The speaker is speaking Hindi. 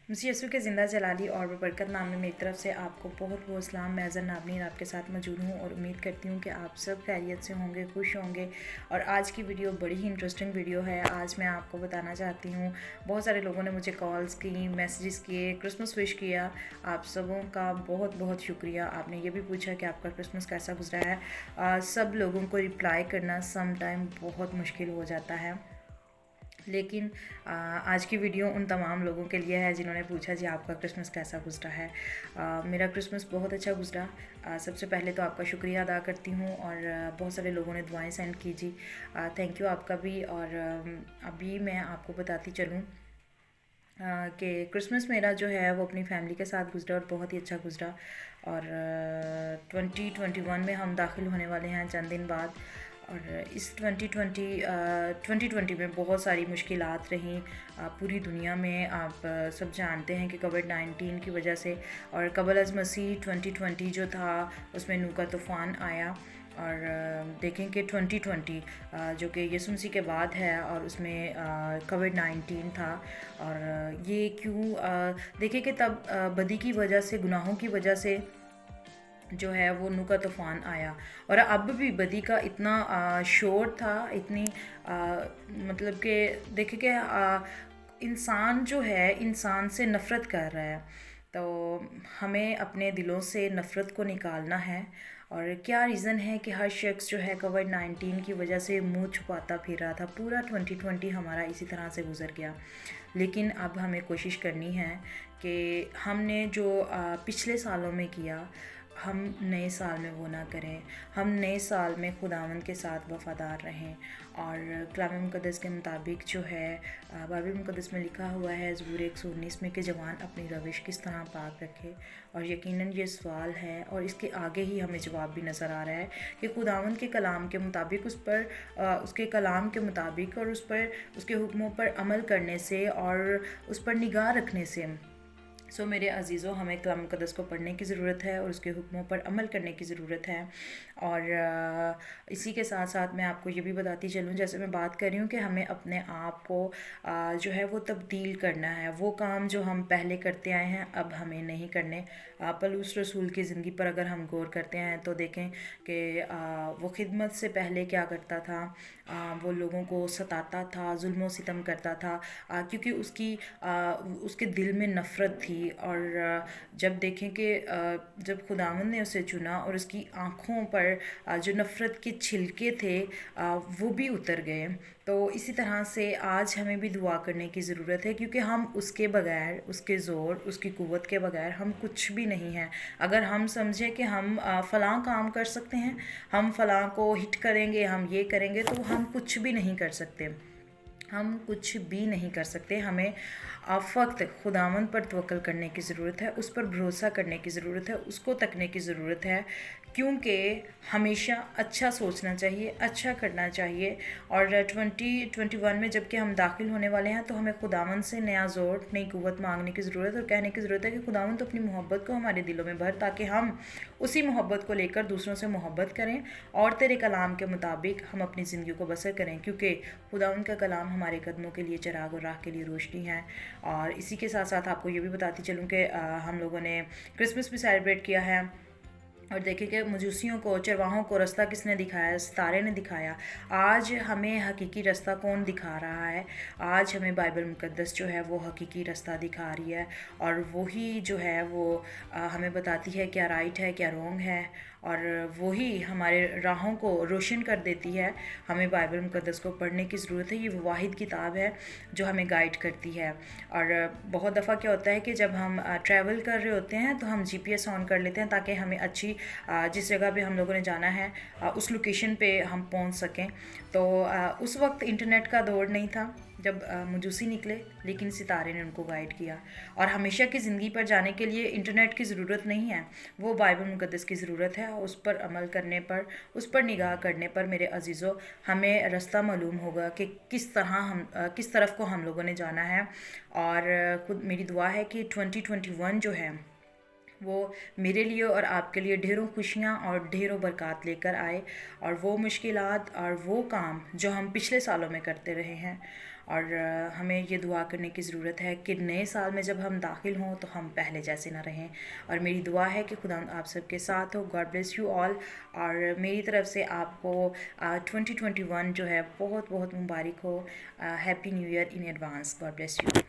मुझे यसु के ज़िंदा जलाली और बरकत नाम में मेरी तरफ से आपको बहुत बहुत सलाम। मैं अज़र नाबनीन आपके साथ मौजूद हूँ और उम्मीद करती हूँ कि आप सब खैरियत से होंगे, खुश होंगे। और आज की वीडियो बड़ी ही इंटरेस्टिंग वीडियो है। आज मैं आपको बताना चाहती हूँ, बहुत सारे लोगों ने मुझे कॉल्स की, मैसेजेस किए, क्रिसमस विश किया। आप सबों का बहुत बहुत शुक्रिया। आपने ये भी पूछा कि आपका क्रिसमस कैसा गुजरा है। सब लोगों को रिप्लाई करना सम टाइम बहुत मुश्किल हो जाता है, लेकिन आज की वीडियो उन तमाम लोगों के लिए है जिन्होंने पूछा जी आपका क्रिसमस कैसा गुजरा है। मेरा क्रिसमस बहुत अच्छा गुजरा। सबसे पहले तो आपका शुक्रिया अदा करती हूँ और बहुत सारे लोगों ने दुआएं सेंड की जी। थैंक यू आपका भी। और अभी मैं आपको बताती चलूँ कि क्रिसमस मेरा जो है वो अपनी फैमिली के साथ गुजरा और बहुत ही अच्छा गुजरा। और 2021 में हम दाखिल होने वाले हैं चंद दिन बाद। और इस 2020 में बहुत सारी मुश्किलात रहीं पूरी दुनिया में। आप सब जानते हैं कि कोविड-19 की वजह से और कबल अज़ मसीह 2020 जो था उसमें नूह का तूफ़ान आया। और देखें कि 2020 जो कि यीशु मसीह के बाद है और उसमें कोविड-19 था। और ये क्यों देखें कि तब बदी की वजह से, गुनाहों की वजह से जो है वो नूह का तूफ़ान आया। और अब भी बदी का इतना शोर था, इतनी मतलब कि देखें कि इंसान जो है इंसान से नफ़रत कर रहा है। तो हमें अपने दिलों से नफ़रत को निकालना है। और क्या रीज़न है कि हर शख्स जो है कोविड-19 की वजह से मुंह छुपाता फिर रहा था। पूरा 2020 हमारा इसी तरह से गुजर गया। लेकिन अब हमें कोशिश करनी है कि हमने जो पिछले सालों में किया, हम नए साल में वो ना करें। हम नए साल में खुदावंद के साथ वफ़ादार रहें। और कलाम मुक़द्दस के मुताबिक जो है बाइबल मुक़द्दस में लिखा हुआ है ज़बूर 119 में कि जवान अपनी रविश किस तरह पाक रखे। और यकीनन ये सवाल है और इसके आगे ही हमें जवाब भी नज़र आ रहा है कि खुदावंद के कलाम के मुताबिक उस पर उसके कलाम के मुताबिक और उस पर उसके हुक्मों पर अमल करने से और उस पर निगाह रखने से। मेरे अज़ीज़ों, हमें कलाम मुक़द्दस को पढ़ने की ज़रूरत है और उसके हुक्मों पर अमल करने की ज़रूरत है। और इसी के साथ साथ मैं आपको ये भी बताती चलूँ, जैसे मैं बात कर रही हूँ कि हमें अपने आप को जो है वो तब्दील करना है। वो काम जो हम पहले करते आए हैं अब हमें नहीं करने। पौलुस रसूल की ज़िंदगी पर अगर हम गौर करते हैं तो देखें कि वो खिदमत से पहले क्या करता था। वो लोगों को सताता था, जुल्म सितम करता था, क्योंकि उसके दिल में नफ़रत थी। और जब देखें कि जब खुदावंद ने उसे चुना और उसकी आँखों पर जो नफ़रत के छिलके थे वो भी उतर गए। तो इसी तरह से आज हमें भी दुआ करने की ज़रूरत है, क्योंकि हम उसके बग़ैर, उसके ज़ोर, उसकी क़ुव्वत के बग़ैर हम कुछ भी नहीं हैं। अगर हम समझें कि हम फ़लाँ काम कर सकते हैं, हम फ़लाँ को हिट करेंगे, हम ये करेंगे, तो हम कुछ भी नहीं कर सकते। हम कुछ भी नहीं कर सकते। हमें फ़क़्त खुदावंद पर तवक्ल करने की ज़रूरत है, उस पर भरोसा करने की ज़रूरत है, उसको तकने की ज़रूरत है, क्योंकि हमेशा अच्छा सोचना चाहिए, अच्छा करना चाहिए। और 2021 में जबकि हम दाखिल होने वाले हैं तो हमें खुदावंद से नया ज़ोर, नई क़ुव्वत मांगने की ज़रूरत है और कहने की ज़रूरत है कि खुदावंद तो अपनी मोहब्बत को हमारे दिलों में भर, ताकि हम उसी मोहब्बत को लेकर दूसरों से मोहब्बत करें और तेरे कलाम के मुताबिक हम अपनी ज़िंदगी को बसर करें, क्योंकि खुदावंद का कलाम हमारे कदमों के लिए चिराग और राह के लिए रोशनी है। और इसी के साथ साथ आपको ये भी बताती चलूँ कि हम लोगों ने क्रिसमस भी सेलिब्रेट किया है। और देखें कि मजूसियों को, चरवाहों को रास्ता किसने दिखाया? सितारे ने दिखाया। आज हमें हकीकी रास्ता कौन दिखा रहा है? आज हमें बाइबल मुक़द्दस जो है वो हकीकी रास्ता दिखा रही है। और वही जो है वो हमें बताती है क्या राइट है, क्या रॉन्ग है। और वही हमारे राहों को रोशन कर देती है। हमें बाइबल मुक़द्दस को पढ़ने की ज़रूरत है। ये वो वाहिद किताब है जो हमें गाइड करती है। और बहुत दफ़ा क्या होता है कि जब हम ट्रैवल कर रहे होते हैं तो हम जीपीएस ऑन कर लेते हैं, ताकि हमें अच्छी जिस जगह पे हम लोगों ने जाना है उस लोकेशन पे हम पहुंच सकें। तो उस वक्त इंटरनेट का दौर नहीं था जब मजूसी निकले, लेकिन सितारे ने उनको गाइड किया। और हमेशा की ज़िंदगी पर जाने के लिए इंटरनेट की ज़रूरत नहीं है, वो बाइबल मुक़द्दस की ज़रूरत है। उस पर अमल करने पर, उस पर निगाह करने पर मेरे अज़ीज़ों हमें रास्ता मालूम होगा कि किस तरफ को हम लोगों ने जाना है। और खुद मेरी दुआ है कि 2021 जो है वो मेरे लिए और आपके लिए ढेरों खुशियाँ और ढेरों बरक़ात लेकर आए। और वो मुश्किलात और वो काम जो हम पिछले सालों में करते रहे हैं और हमें ये दुआ करने की ज़रूरत है कि नए साल में जब हम दाखिल हों तो हम पहले जैसे ना रहें। और मेरी दुआ है कि खुदा आप सबके साथ हो। God bless you all. और मेरी तरफ से आपको 2021 जो है बहुत बहुत मुबारक हो। Happy new year in advance. God bless you.